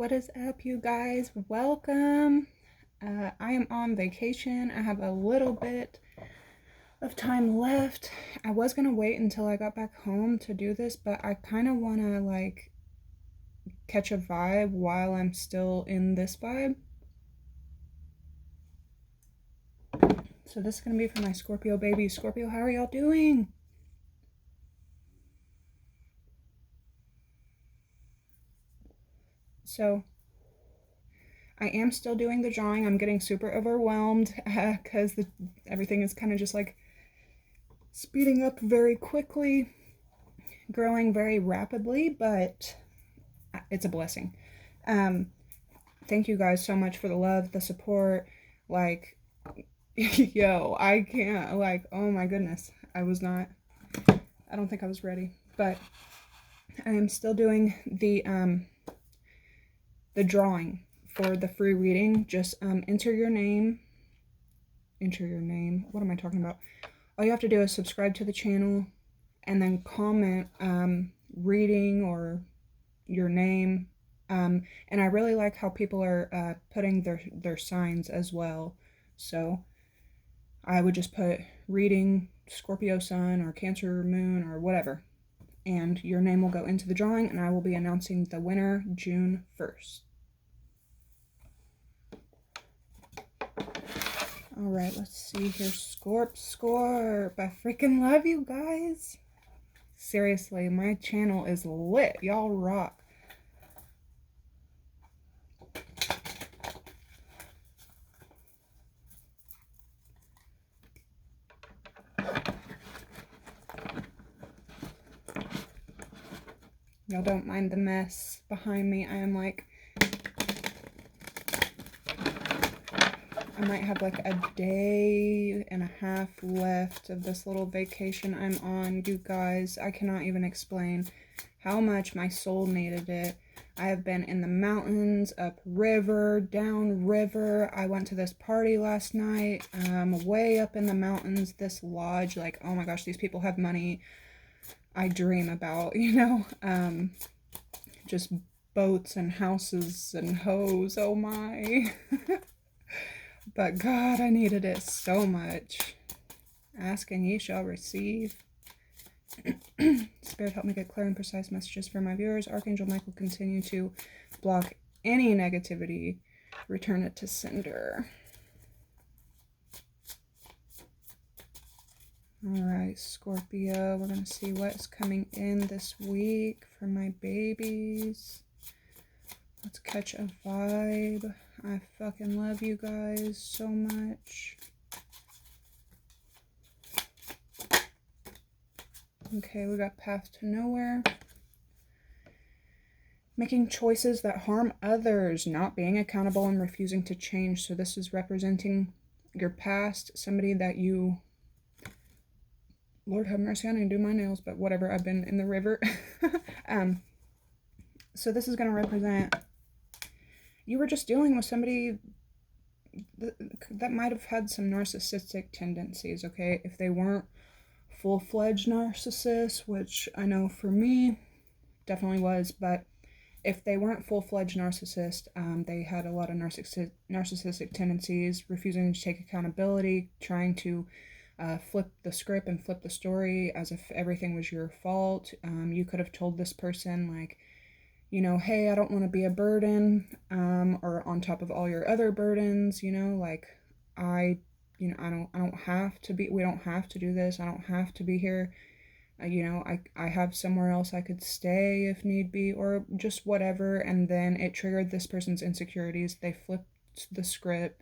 What is up, you guys? Welcome. I am on vacation. I have a little bit of time left. I was gonna wait until I got back home to do this, but I kind of want to catch a vibe while I'm still in this vibe. So this is gonna be for my Scorpio babies. Scorpio, how are y'all doing? So I am still doing the drawing. I'm getting super overwhelmed because everything is kind of just like speeding up very quickly, growing very rapidly, but it's a blessing. Thank you guys so much for the love, the support. Like, yo, I can't, oh my goodness. I don't think I was ready, but I am still doing the drawing for the free reading. Just enter your name. What am I talking about? All you have to do is subscribe to the channel and then comment reading or your name. And I really like how people are putting their signs as well. So I would just put reading Scorpio sun or Cancer moon or whatever. And your name will go into the drawing, and I will be announcing the winner June 1st. All right, let's see here. Scorp. I freaking love you guys. Seriously, my channel is lit. Y'all rock. Y'all don't mind the mess behind me. I might have like a day and a half left of this little vacation I'm on, you guys. I cannot even explain how much my soul needed it. I have been in the mountains, up river, down river. I went to this party last night, way up in the mountains, this lodge. Like, oh my gosh, these people have money I dream about, just boats and houses and hoes. Oh my. But God, I needed it so much. Ask and ye shall receive. Spirit, help me get clear and precise messages for my viewers. Archangel Michael, continue to block any negativity. Return it to sender. Alright, Scorpio, we're going to see what's coming in this week for my babies. Let's catch a vibe. I fucking love you guys so much. Okay, we got path to nowhere. Making choices that harm others, not being accountable and refusing to change. So this is representing your past, somebody that you... Lord have mercy, I didn't do my nails, but whatever, I've been in the river. So this is going to represent you were just dealing with somebody that might have had some narcissistic tendencies, okay? If they weren't full-fledged narcissists, which I know for me definitely was, but if they weren't full-fledged narcissists, they had a lot of narcissistic tendencies, refusing to take accountability, trying to flip the script and flip the story as if everything was your fault. You could have told this person, like, hey, I don't want to be a burden, or on top of all your other burdens, like, I don't have to be, we don't have to do this. I don't have to be here. I have somewhere else I could stay if need be, or just whatever. And then it triggered this person's insecurities. They flipped the script,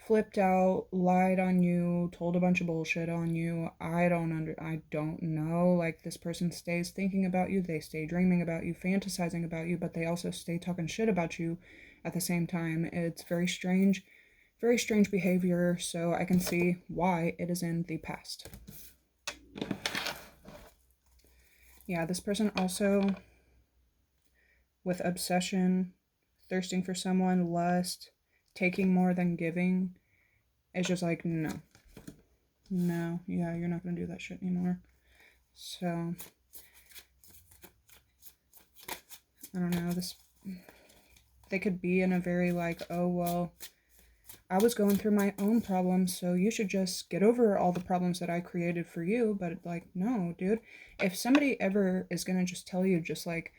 flipped out, lied on you, told a bunch of bullshit on you. I don't know. Like, this person stays thinking about you, they stay dreaming about you, fantasizing about you, but they also stay talking shit about you at the same time. It's very strange behavior, so I can see why it is in the past. Yeah, this person also, with obsession, thirsting for someone, lust, taking more than giving, it's just like, no, yeah, you're not gonna do that shit anymore. So I don't know, They could be in a very like, oh, well, I was going through my own problems, so you should just get over all the problems that I created for you. But like, no, dude. If somebody ever is gonna just tell you just like,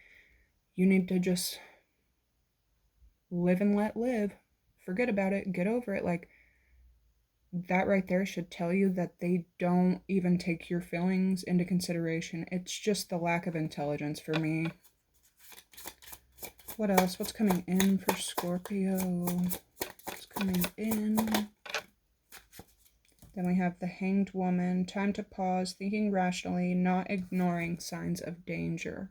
you need to just live and let live, forget about it, get over it, like, that right there should tell you that they don't even take your feelings into consideration. It's just the lack of intelligence for me. What else? What's coming in for Scorpio? What's coming in? Then we have the Hanged Woman. Time to pause, thinking rationally, not ignoring signs of danger.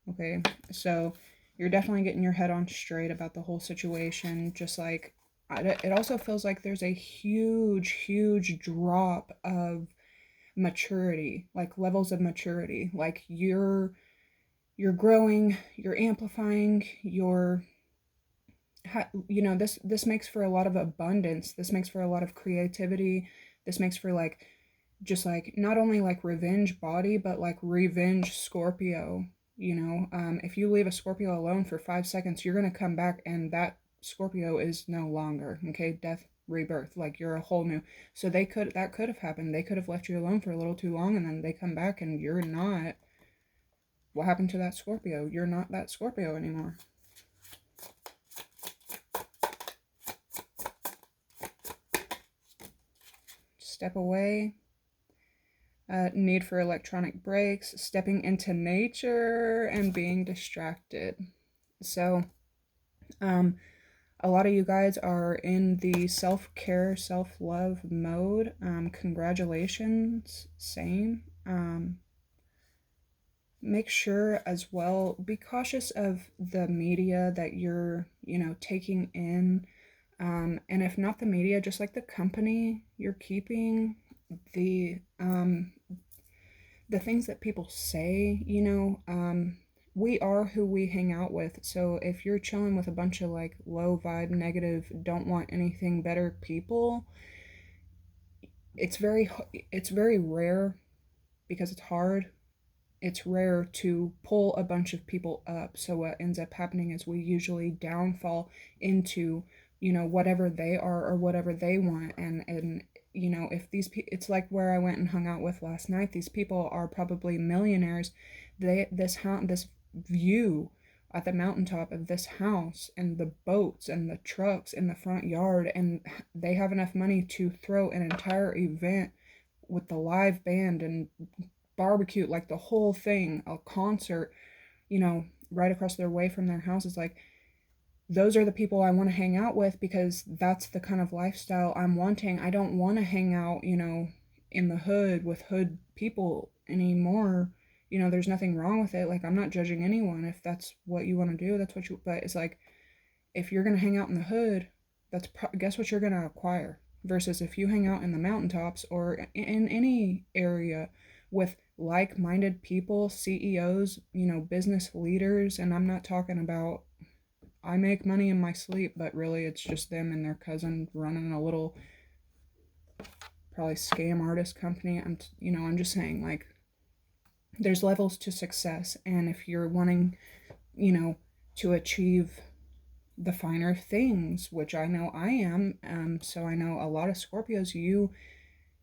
Okay, so you're definitely getting your head on straight about the whole situation. Just like, it also feels like there's a huge drop of maturity, like levels of maturity. Like you're growing, you're amplifying, you know, this makes for a lot of abundance. This makes for a lot of creativity. This makes for like, just like, not only like revenge body, but like revenge Scorpio. You know, if you leave a Scorpio alone for 5 seconds, you're gonna come back and that Scorpio is no longer. Okay, death, rebirth, like you're a whole new. So that could have happened. They could have left you alone for a little too long, and then they come back and you're not. What happened to that Scorpio? You're not that Scorpio anymore. Step away. Need for electronic breaks, stepping into nature, and being distracted. So, a lot of you guys are in the self-care, self-love mode. Congratulations, same. Make sure as well, be cautious of the media that you're, you know, taking in. And if not the media, just like the company you're keeping, the things that people say, you know, we are who we hang out with. So if you're chilling with a bunch of like low vibe, negative, don't want anything better people, it's very rare, because it's hard. It's rare to pull a bunch of people up. So what ends up happening is we usually downfall into, you know, whatever they are or whatever they want. And you know, if it's like where I went and hung out with last night. These people are probably millionaires. This view at the mountaintop of this house, and the boats and the trucks in the front yard, and they have enough money to throw an entire event with the live band and barbecue, like the whole thing, a concert, you know, right across their way from their house. Is like, those are the people I want to hang out with, because that's the kind of lifestyle I'm wanting. I don't want to hang out, you know, in the hood with hood people anymore. You know, there's nothing wrong with it. Like, I'm not judging anyone. If that's what you want to do, that's what you, but it's like, if you're going to hang out in the hood, guess what you're going to acquire. Versus if you hang out in the mountaintops or in any area with like-minded people, CEOs, you know, business leaders. And I'm not talking about, I make money in my sleep, but really it's just them and their cousin running a little, probably scam artist company. I'm just saying, like, there's levels to success. And if you're wanting, you know, to achieve the finer things, which I know I am, so I know a lot of Scorpios, you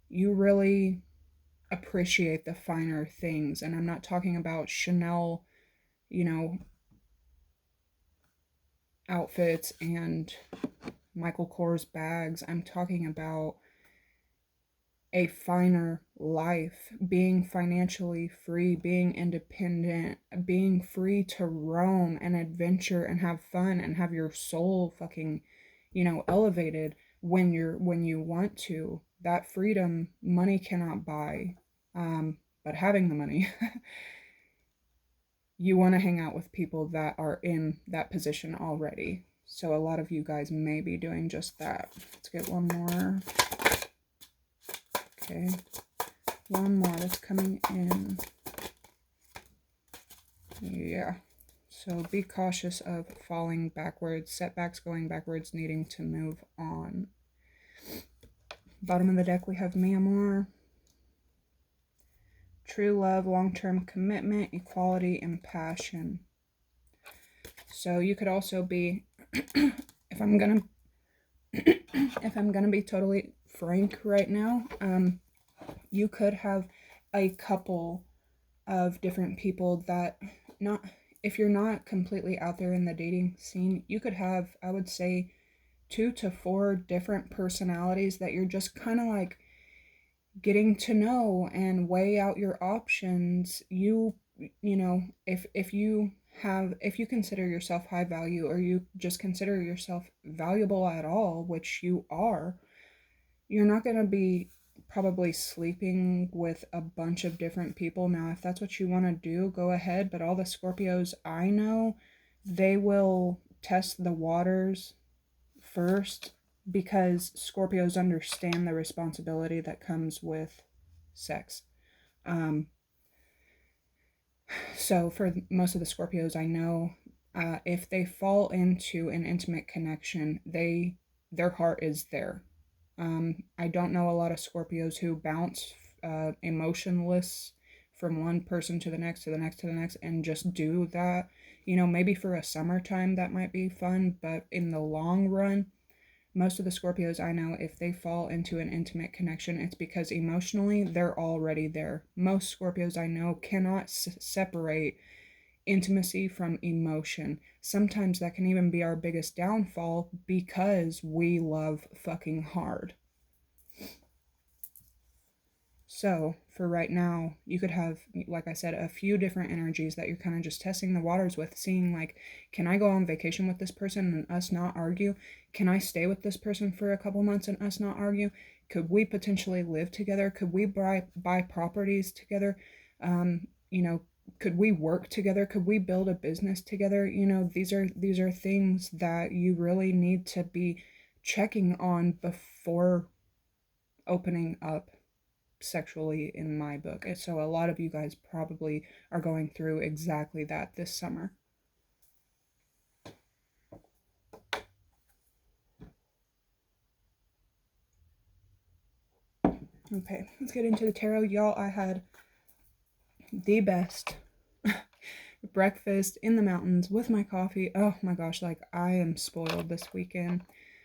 really appreciate the finer things. And I'm not talking about Chanel, you know, outfits and Michael Kors bags. I'm talking about a finer life, being financially free, being independent, being free to roam and adventure and have fun and have your soul fucking, you know, elevated when you want to. That freedom money cannot buy. But having the money, you want to hang out with people that are in that position already. So a lot of you guys may be doing just that. Let's get one more. Okay, one more that's coming in. Yeah, so be cautious of falling backwards, setbacks, going backwards, needing to move on. Bottom of the deck, we have Mi Amor. True love, long-term commitment, equality, and passion. So you could also be, if I'm gonna, if I'm gonna be totally frank right now, you could have a couple of different people that not, if you're not completely out there in the dating scene, you could have, I would say, 2 to 4 different personalities that you're just kind of like getting to know and weigh out your options. You know, if you have, if you consider yourself high value, or you just consider yourself valuable at all, which you are, you're not going to be probably sleeping with a bunch of different people. Now, if that's what you want to do, go ahead, but all the Scorpios I know, they will test the waters first, because Scorpios understand the responsibility that comes with sex. Um, so for most of the Scorpios I know, if they fall into an intimate connection, their heart is there. I don't know a lot of Scorpios who bounce emotionless from one person to the next, to the next, to the next, and just do that. You know, maybe for a summertime that might be fun, but in the long run, most of the Scorpios I know, if they fall into an intimate connection, it's because emotionally they're already there. Most Scorpios I know cannot separate intimacy from emotion. Sometimes that can even be our biggest downfall, because we love fucking hard. So, for right now, you could have, like I said, a few different energies that you're kind of just testing the waters with, seeing like, can I go on vacation with this person and us not argue? Can I stay with this person for a couple months and us not argue? Could we potentially live together? Could we buy properties together? You know, could we work together? Could we build a business together? You know, these are things that you really need to be checking on before opening up sexually, in my book. And so a lot of you guys probably are going through exactly that this summer. Okay, let's get into the tarot. Y'all, I had the best breakfast in the mountains with my coffee. Oh my gosh, like I am spoiled this weekend.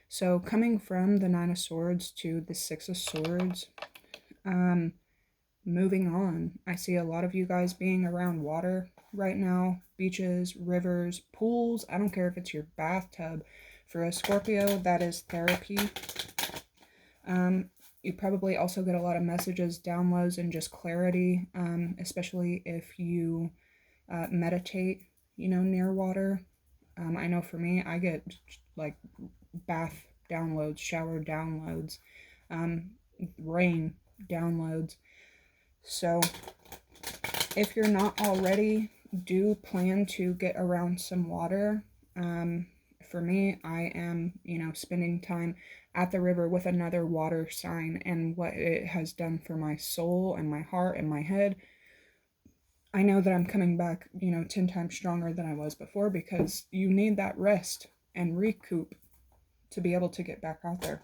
So coming from the Nine of Swords to the Six of Swords, moving on, I see a lot of you guys being around water right now. Beaches, rivers, pools. I don't care if it's your bathtub. For a Scorpio, that is therapy. You probably also get a lot of messages, downloads, and just clarity, especially if you meditate, you know, near water. I know for me, I get like bath downloads, shower downloads, rain downloads. So if you're not already, do plan to get around some water. For me, I am, you know, spending time at the river with another water sign, and what it has done for my soul and my heart and my head. I know that I'm coming back, you know, 10 times stronger than I was before, because you need that rest and recoup to be able to get back out there.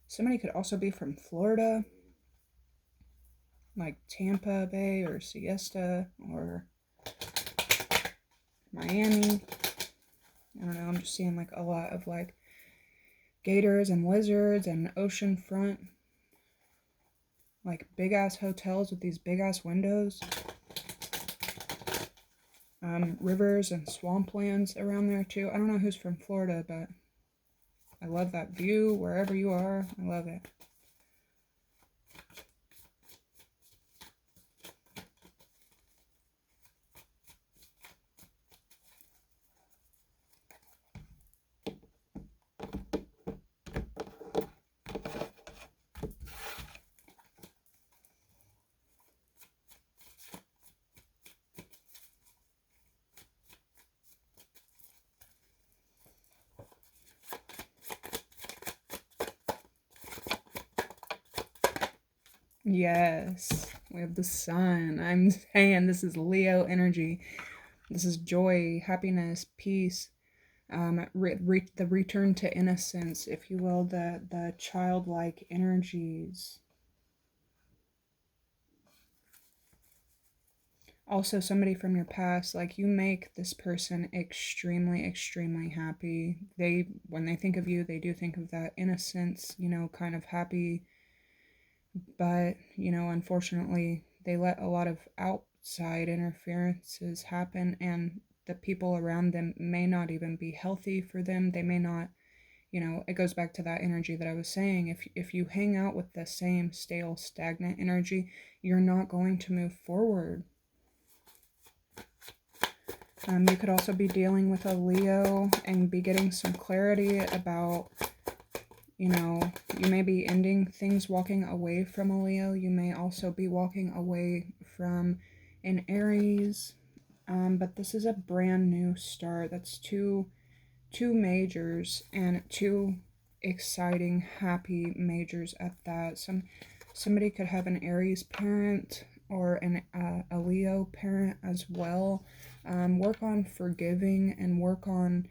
Somebody could also be from Florida, like Tampa Bay or Siesta or Miami. I don't know, I'm just seeing like a lot of like gators and lizards and ocean front, like big ass hotels with these big ass windows. Rivers and swamplands around there too. I don't know who's from Florida, but I love that view wherever you are. I love it. Yes, we have the sun. I'm saying this is Leo energy. This is joy, happiness, peace. The return to innocence, if you will, the childlike energies. Also, somebody from your past, like you make this person extremely, extremely happy. When they think of you, they do think of that innocence, kind of happy. But, unfortunately, they let a lot of outside interferences happen, and the people around them may not even be healthy for them. They may not, it goes back to that energy that I was saying. If you hang out with the same stale, stagnant energy, you're not going to move forward. You could also be dealing with a Leo and be getting some clarity about, you may be ending things walking away from a Leo. You may also be walking away from an Aries. But this is a brand new start. That's two majors, and two exciting, happy majors at that. Somebody could have an Aries parent or a Leo parent as well. Work on forgiving and work on,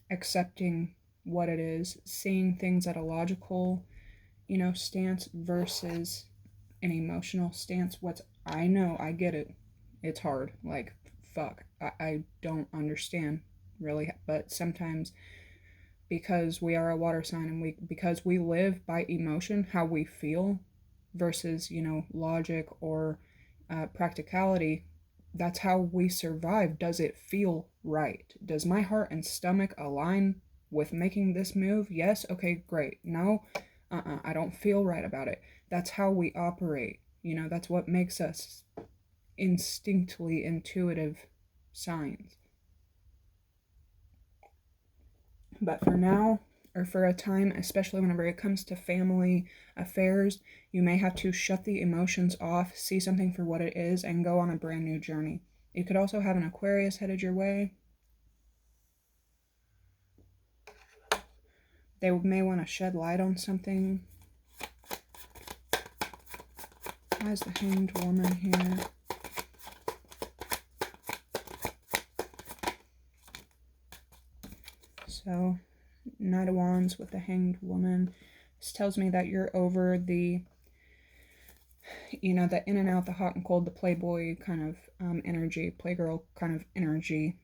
accepting what it is, seeing things at a logical, stance versus an emotional stance. I know, I get it. It's hard. Like, fuck. I don't understand really, but sometimes because we are a water sign and because we live by emotion, how we feel versus, logic or practicality, that's how we survive. Does it feel right? Does my heart and stomach align with making this move? Yes. Okay, great. No, I don't feel right about it. That's how we operate. That's what makes us instinctively intuitive signs. But for now, or for a time, especially whenever it comes to family affairs, you may have to shut the emotions off, see something for what it is, and go on a brand new journey. You could also have an Aquarius headed your way. They may want to shed light on something. Why is the Hanged Woman here? So, Knight of Wands with the Hanged Woman. This tells me that you're over the, the in and out, the hot and cold, the playboy kind of energy, playgirl kind of energy.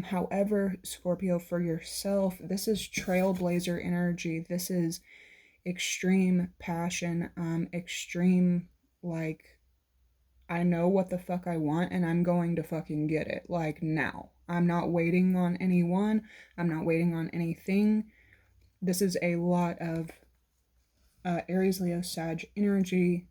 However, Scorpio, for yourself, this is trailblazer energy. This is extreme passion, extreme, like, I know what the fuck I want and I'm going to fucking get it, like, now. I'm not waiting on anyone. I'm not waiting on anything. This is a lot of Aries, Leo, Sag energy,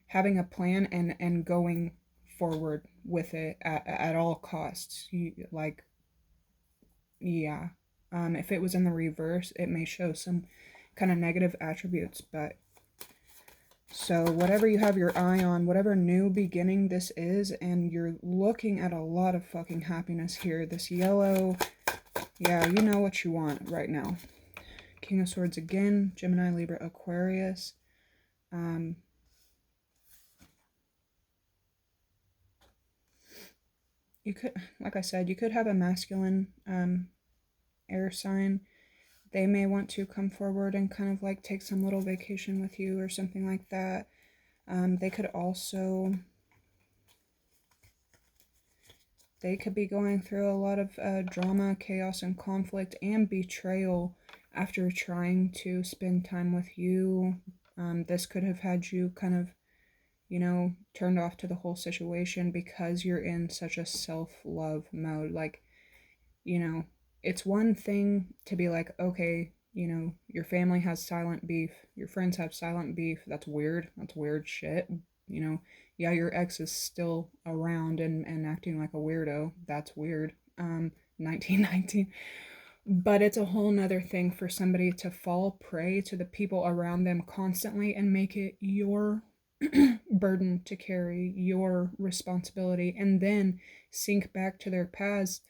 having a plan and going forward with it at all costs. Yeah. If it was in the reverse, it may show some kind of negative attributes, but so whatever you have your eye on, whatever new beginning this is, and you're looking at a lot of fucking happiness here. This yellow, yeah, you know what you want right now. King of Swords again, Gemini, Libra, Aquarius. You could, like I said, you could have a masculine air sign. They may want to come forward and kind of like take some little vacation with you or something like that. They could also, they could be going through a lot of drama, chaos, and conflict and betrayal after trying to spend time with you. This could have had you kind of, turned off to the whole situation because you're in such a self-love mode. Like, it's one thing to be like, okay, your family has silent beef, your friends have silent beef. That's weird. That's weird shit. Yeah, your ex is still around and acting like a weirdo. That's weird. 1919. But it's a whole nother thing for somebody to fall prey to the people around them constantly and make it your burden to carry, your responsibility, and then sink back to their past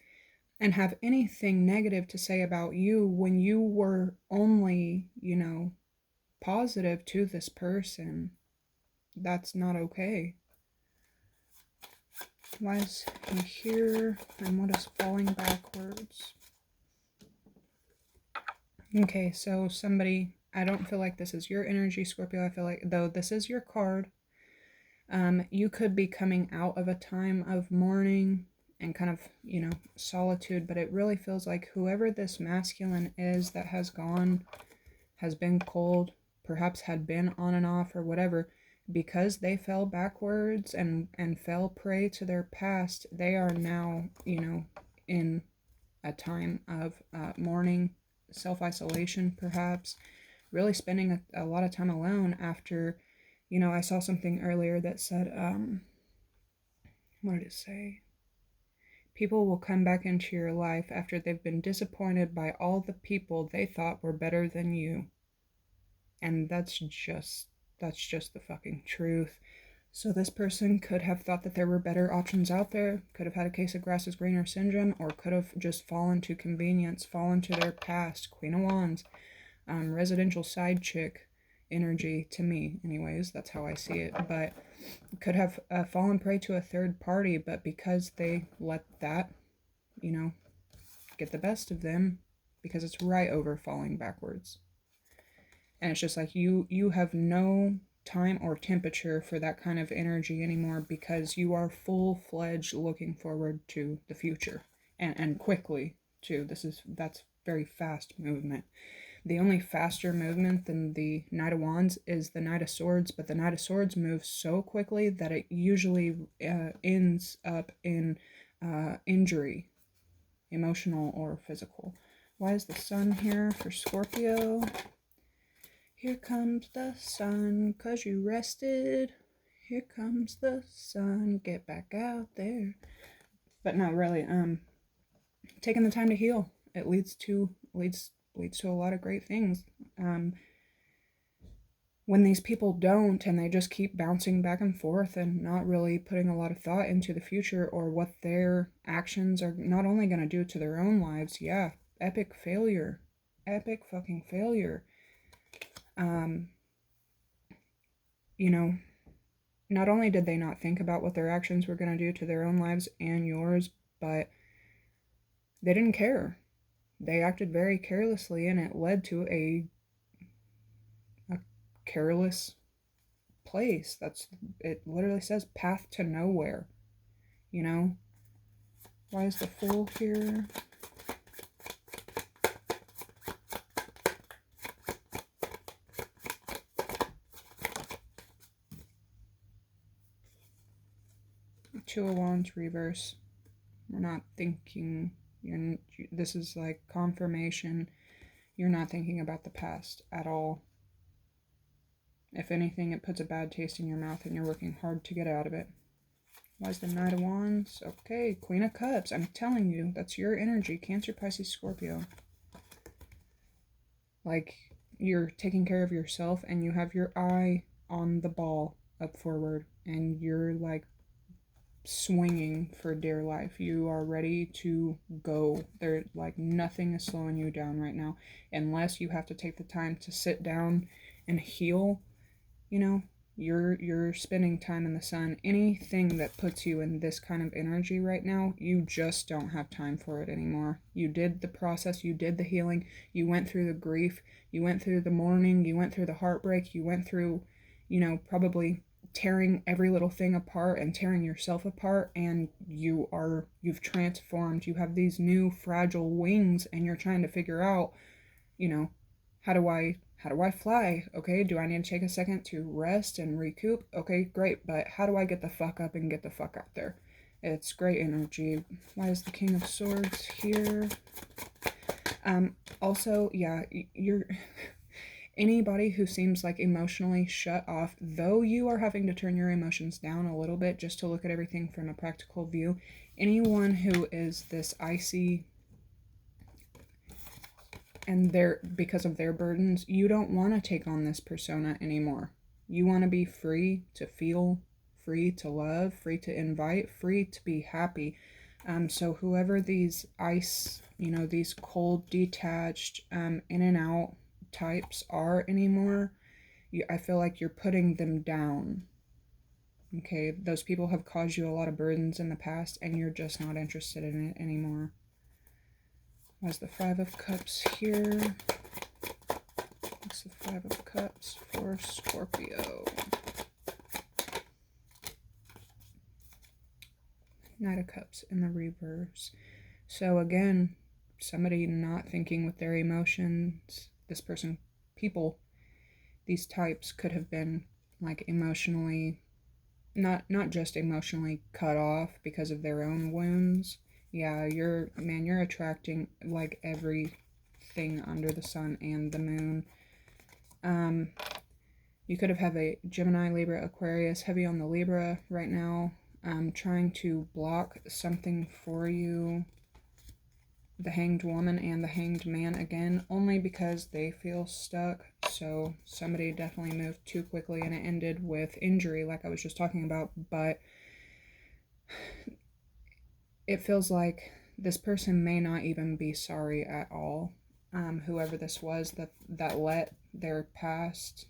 and have anything negative to say about you when you were only, positive to this person. That's not okay. Why is he here? And what is falling backwards? Okay, so somebody, I don't feel like this is your energy, Scorpio. I feel like, though this is your card, You could be coming out of a time of mourning and kind of, solitude, but it really feels like whoever this masculine is that has gone, has been cold, perhaps had been on and off or whatever, because they fell backwards and fell prey to their past, they are now, in a time of mourning, self-isolation, perhaps, really spending a lot of time alone after, I saw something earlier that said, what did it say? People will come back into your life after they've been disappointed by all the people they thought were better than you. And that's just the fucking truth. So this person could have thought that there were better options out there, could have had a case of grass is greener syndrome, or could have just fallen to convenience, fallen to their past. Queen of Wands, residential side chick energy to me, anyways. That's how I see it. But could have fallen prey to a third party, but because they let that, get the best of them, because it's right over falling backwards. And it's just like you have no time or temperature for that kind of energy anymore, because you are full-fledged looking forward to the future, and quickly too. That's very fast movement. The only faster movement than the Knight of Wands is the Knight of Swords, but the Knight of Swords moves so quickly that it usually ends up in injury, emotional or physical. Why is the sun here for Scorpio? Here comes the sun, 'cause you rested. Here comes the sun, get back out there. But no, really, taking the time to heal, it leads to a lot of great things. When these people don't, and they just keep bouncing back and forth and not really putting a lot of thought into the future or what their actions are not only going to do to their own lives, yeah, epic failure. Epic fucking failure. Not only did they not think about what their actions were going to do to their own lives and yours, but they didn't care. They acted very carelessly, and it led to a careless place. It literally says path to nowhere. Why is the Fool here? Two of Wands reverse. We're not thinking. This is like confirmation. You're not thinking about the past at all. If anything, it puts a bad taste in your mouth and you're working hard to get out of it. Why is the Knight of Wands? Okay, Queen of Cups. I'm telling you, that's your energy. Cancer, Pisces, Scorpio. Like, you're taking care of yourself and you have your eye on the ball up forward. And you're like swinging for dear life. You are ready to go. There, like, nothing is slowing you down right now. Unless you have to take the time to sit down and heal. You're spending time in the sun. Anything that puts you in this kind of energy right now, you just don't have time for it anymore. You did the process, you did the healing, you went through the grief, you went through the mourning, you went through the heartbreak, you went through, probably tearing every little thing apart and tearing yourself apart, and you've transformed. You have these new fragile wings, and you're trying to figure out, how do I fly? Okay, do I need to take a second to rest and recoup? Okay, great, but how do I get the fuck up and get the fuck out there? It's great energy. Why is the King of Swords here? Also, yeah, you're anybody who seems like emotionally shut off, though you are having to turn your emotions down a little bit just to look at everything from a practical view. Anyone who is this icy, and because of their burdens, you don't want to take on this persona anymore. You want to be free to feel, free to love, free to invite, free to be happy. So whoever these ice, these cold, detached, in and out types are anymore, I feel like you're putting them down. Okay, those people have caused you a lot of burdens in the past, and you're just not interested in it anymore. What's the Five of Cups here? What's the Five of Cups for Scorpio? Knight of Cups in the reverse. So again, somebody not thinking with their emotions. This person, people, these types could have been like emotionally, not just emotionally cut off because of their own wounds. Yeah, you're attracting like everything under the sun and the moon. You could have a Gemini, Libra, Aquarius, heavy on the Libra right now, trying to block something for you. The Hanged Woman and the Hanged Man again, only because they feel stuck. So somebody definitely moved too quickly and it ended with injury, like I was just talking about. But it feels like this person may not even be sorry at all. Whoever this was that let their past,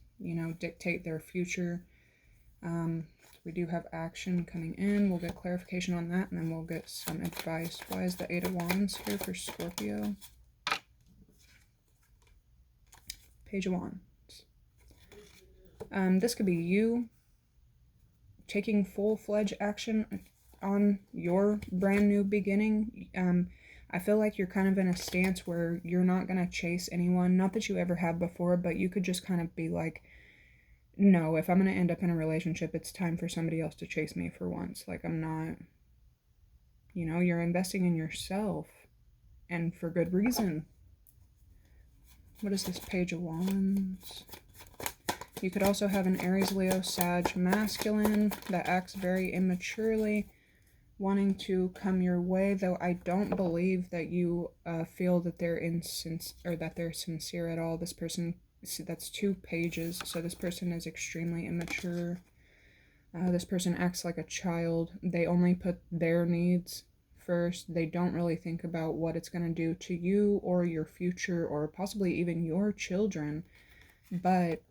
dictate their future. We do have action coming in. We'll get clarification on that, and then we'll get some advice. Why is the Eight of Wands here for Scorpio? Page of Wands. This could be you taking full-fledged action on your brand new beginning. I feel like you're kind of in a stance where you're not going to chase anyone. Not that you ever have before, but you could just kind of be like, no, if I'm going to end up in a relationship, it's time for somebody else to chase me for once. Like, I'm not, you're investing in yourself, and for good reason. What is this Page of Wands? You could also have an Aries, Leo, Sag masculine that acts very immaturely, wanting to come your way, though I don't believe that you feel that they're sincere at all. This person, that's 2 pages, so this person is extremely immature. This person acts like a child. They only put their needs first. They don't really think about what it's going to do to you or your future or possibly even your children. But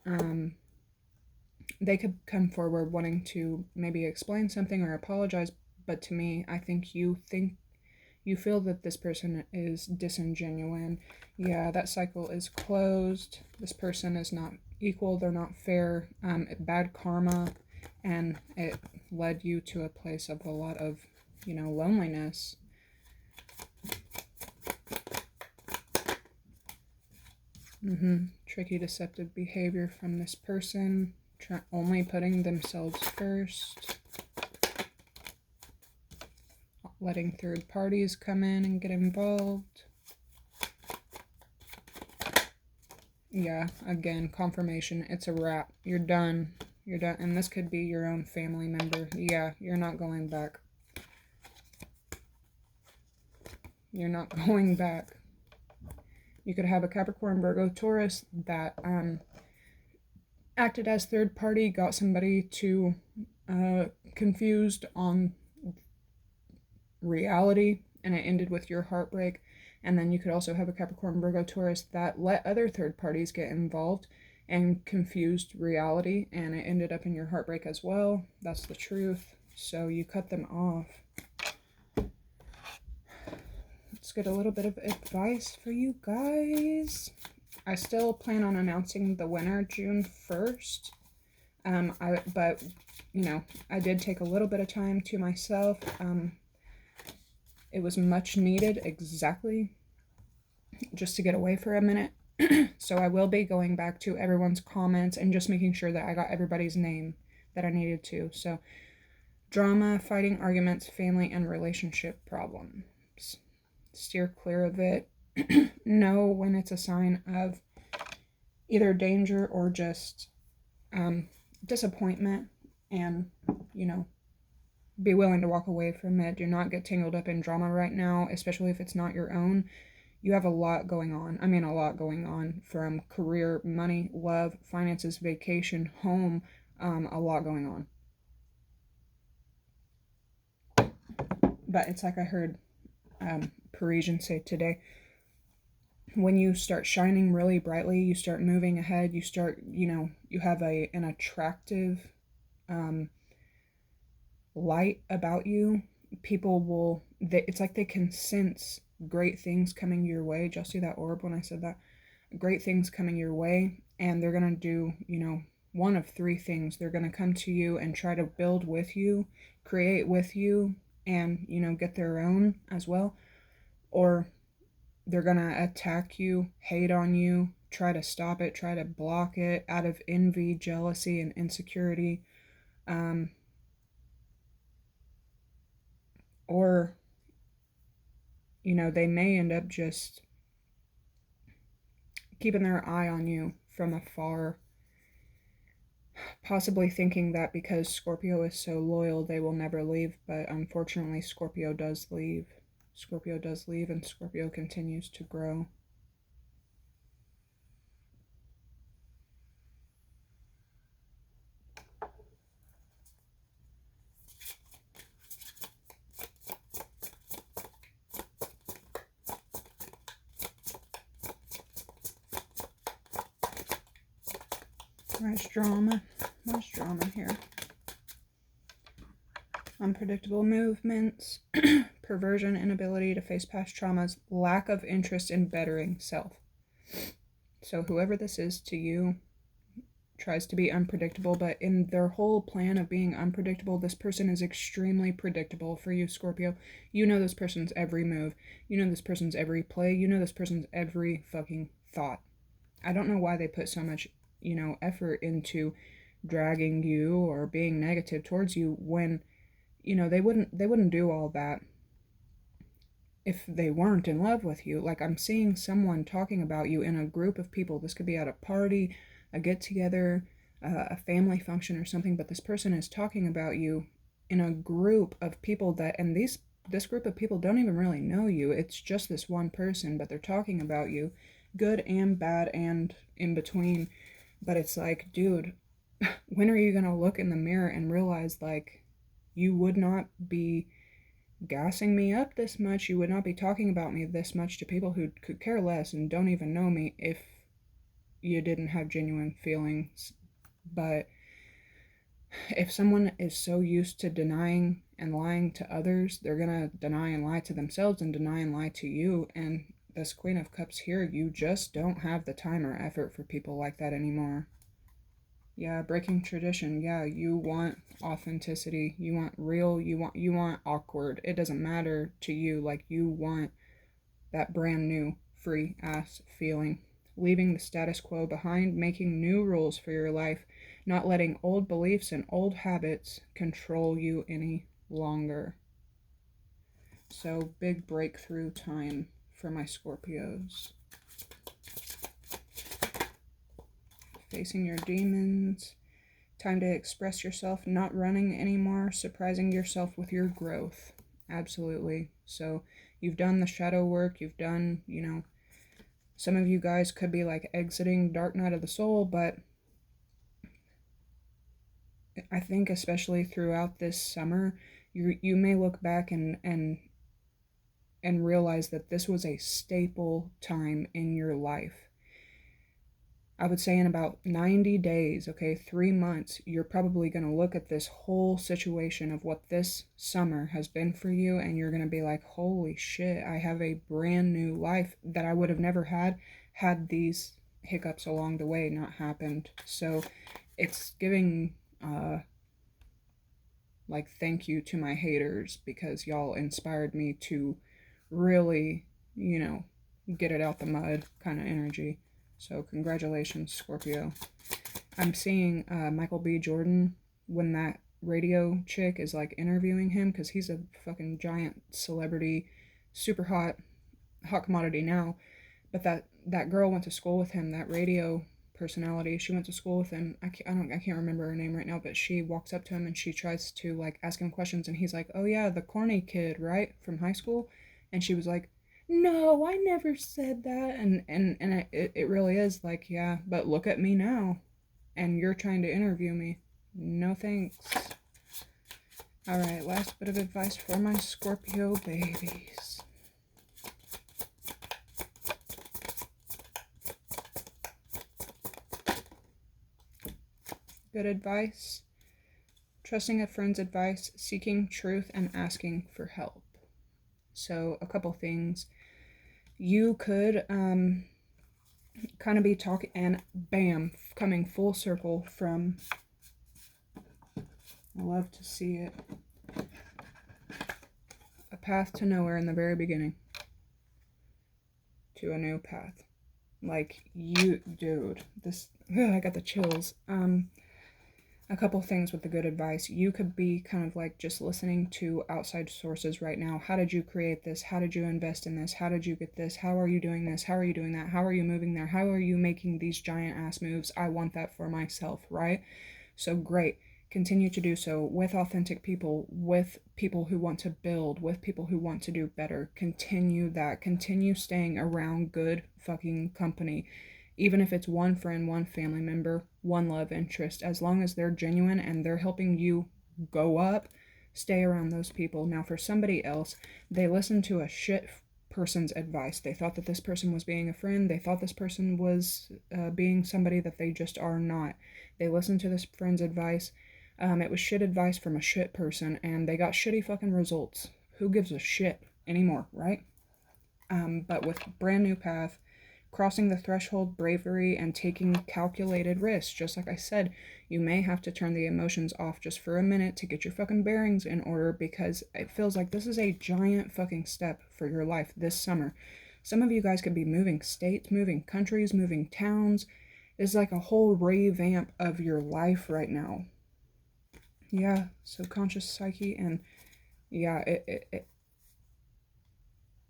they could come forward wanting to maybe explain something or apologize. But to me, I think you feel that this person is disingenuous. Yeah, that cycle is closed. This person is not equal. They're not fair. Bad karma. And it led you to a place of a lot of, loneliness. Tricky, deceptive behavior from this person. Only putting themselves first. Letting third parties come in and get involved. Yeah, again, confirmation. It's a wrap. You're done. You're done. And this could be your own family member. Yeah, you're not going back. You're not going back. You could have a Capricorn, Virgo, Taurus that acted as third party, got somebody to confused on reality, and it ended with your heartbreak. And then you could also have a Capricorn, Virgo, Taurus that let other third parties get involved and confused reality, and it ended up in your heartbreak as well. That's the truth. So you cut them off. Let's get a little bit of advice for you guys. I still plan on announcing the winner June 1st. But I did take a little bit of time to myself. It was much needed, exactly, just to get away for a minute. So I will be going back to everyone's comments and just making sure that I got everybody's name that I needed to. So drama, fighting, arguments, family, and relationship problems. Steer clear of it. Know when it's a sign of either danger or just disappointment, and be willing to walk away from it. Do not get tangled up in drama right now, especially if it's not your own. You have a lot going on. I mean, a lot going on, from career, money, love, finances, vacation, home, a lot going on. But it's like I heard Parisian say today, when you start shining really brightly, you start moving ahead, you start, you have an attractive light about you. People it's like they can sense great things coming your way. Did y'all see that orb when I said that? Great things coming your way, and they're going to do, one of 3 things. They're going to come to you and try to build with you, create with you, and, you know, get their own as well. Or they're gonna attack you, hate on you, try to stop it, try to block it out of envy, jealousy, and insecurity. Or, you know, they may end up just keeping their eye on you from afar, possibly thinking that because Scorpio is so loyal, they will never leave. But unfortunately, Scorpio does leave. Scorpio does leave, and Scorpio continues to grow. Much drama here. Unpredictable movements, perversion, inability to face past traumas, lack of interest in bettering self. So whoever this is to you tries to be unpredictable, but in their whole plan of being unpredictable, this person is extremely predictable for you, Scorpio. You know this person's every move. You know this person's every play. You know this person's every fucking thought. I don't know why they put so much, you know, effort into dragging you or being negative towards you when, you know, they wouldn't do all that if they weren't in love with you. Like, I'm seeing someone talking about you in a group of people. This could be at a party, a get together, a family function or something, but this person is talking about you in a group of people that, and this group of people don't even really know you. It's just this one person, but they're talking about you, good and bad and in between. But it's like, dude, when are you going to look in the mirror and realize, like, you would not be gassing me up this much, you would not be talking about me this much to people who could care less and don't even know me if you didn't have genuine feelings. But if someone is so used to denying and lying to others, they're gonna deny and lie to themselves and deny and lie to you. And this Queen of Cups here, you just don't have the time or effort for people like that anymore. Yeah, breaking tradition. Yeah, you want authenticity. You want real. You want awkward. It doesn't matter to you. Like, you want that brand new free ass feeling. Leaving the status quo behind, making new rules for your life, not letting old beliefs and old habits control you any longer. So, big breakthrough time for my Scorpios. Facing your demons. Time to express yourself, not running anymore, surprising yourself with your growth. Absolutely. So you've done the shadow work, you've done, you know, some of you guys could be like exiting Dark Night of the Soul, but I think especially throughout this summer, you may look back and realize that this was a staple time in your life. I would say in about 90 days, okay, 3 months, you're probably going to look at this whole situation of what this summer has been for you, and you're going to be like, holy shit, I have a brand new life that I would have never had these hiccups along the way not happened. So it's giving, like, thank you to my haters, because y'all inspired me to really, you know, get it out the mud kind of energy. So congratulations, Scorpio. I'm seeing Michael B. Jordan when that radio chick is like interviewing him, because he's a fucking giant celebrity, super hot commodity now. But that girl went to school with him, that radio personality. She went to school with him. I can't remember her name right now, but she walks up to him and she tries to like ask him questions, and he's like, "Oh yeah, the corny kid, right, from high school?" And she was like, "No, I never said that." And it really is like, yeah, but look at me now, and you're trying to interview me. No thanks. All right, last bit of advice for my Scorpio babies. Good advice. Trusting a friend's advice, seeking truth, and asking for help. So a couple things. You could kind of be talking, and bam, coming full circle from, I love to see it, path to nowhere in the very beginning to a new path. Like, you, dude, this, I got the chills. A couple things with the good advice. You could be kind of like just listening to outside sources right now. How did you create this? How did you invest in this? How did you get this? How are you doing this? How are you doing that? How are you moving there? How are you making these giant ass moves? I want that for myself, right? So great. Continue to do so with authentic people, with people who want to build, with people who want to do better. Continue that. Continue staying around good fucking company. Even if it's one friend, one family member, one love interest, as long as they're genuine and they're helping you go up, stay around those people. Now, for somebody else, they listened to a shit person's advice. They thought that this person was being a friend. They thought this person was being somebody that they just are not. They listened to this friend's advice. It was shit advice from a shit person, and they got shitty fucking results. Who gives a shit anymore, right? But with brand new path, crossing the threshold, bravery, and taking calculated risks. Just like I said, you may have to turn the emotions off just for a minute to get your fucking bearings in order, because it feels like this is a giant fucking step for your life this summer. Some of you guys could be moving states, moving countries, moving towns. It's like a whole revamp of your life right now. Yeah, subconscious psyche, and yeah,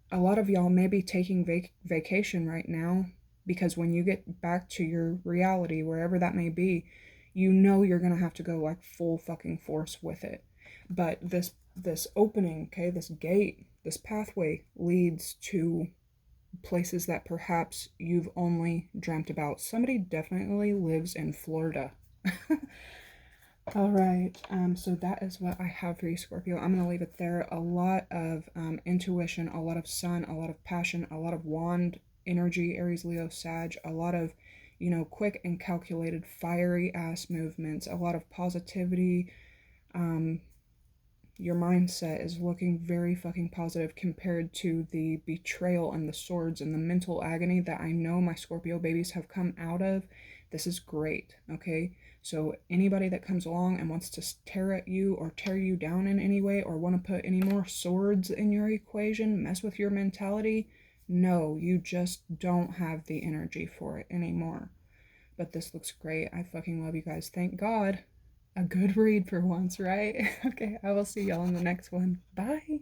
a lot of y'all may be taking vacation right now, because when you get back to your reality, wherever that may be, you know you're gonna have to go like full fucking force with it. But this opening, okay, this gate, this pathway leads to places that perhaps you've only dreamt about. Somebody definitely lives in Florida. All right, so that is what I have for you, Scorpio. I'm going to leave it there. A lot of intuition, a lot of sun, a lot of passion, a lot of wand energy, Aries, Leo, Sag, a lot of, quick and calculated, fiery ass movements, a lot of positivity. Your mindset is looking very fucking positive compared to the betrayal and the swords and the mental agony that I know my Scorpio babies have come out of. This is great, okay? So anybody that comes along and wants to tear at you or tear you down in any way, or want to put any more swords in your equation, mess with your mentality, no, you just don't have the energy for it anymore. But this looks great. I fucking love you guys. Thank God. A good read for once, right? Okay, I will see y'all in the next one. Bye.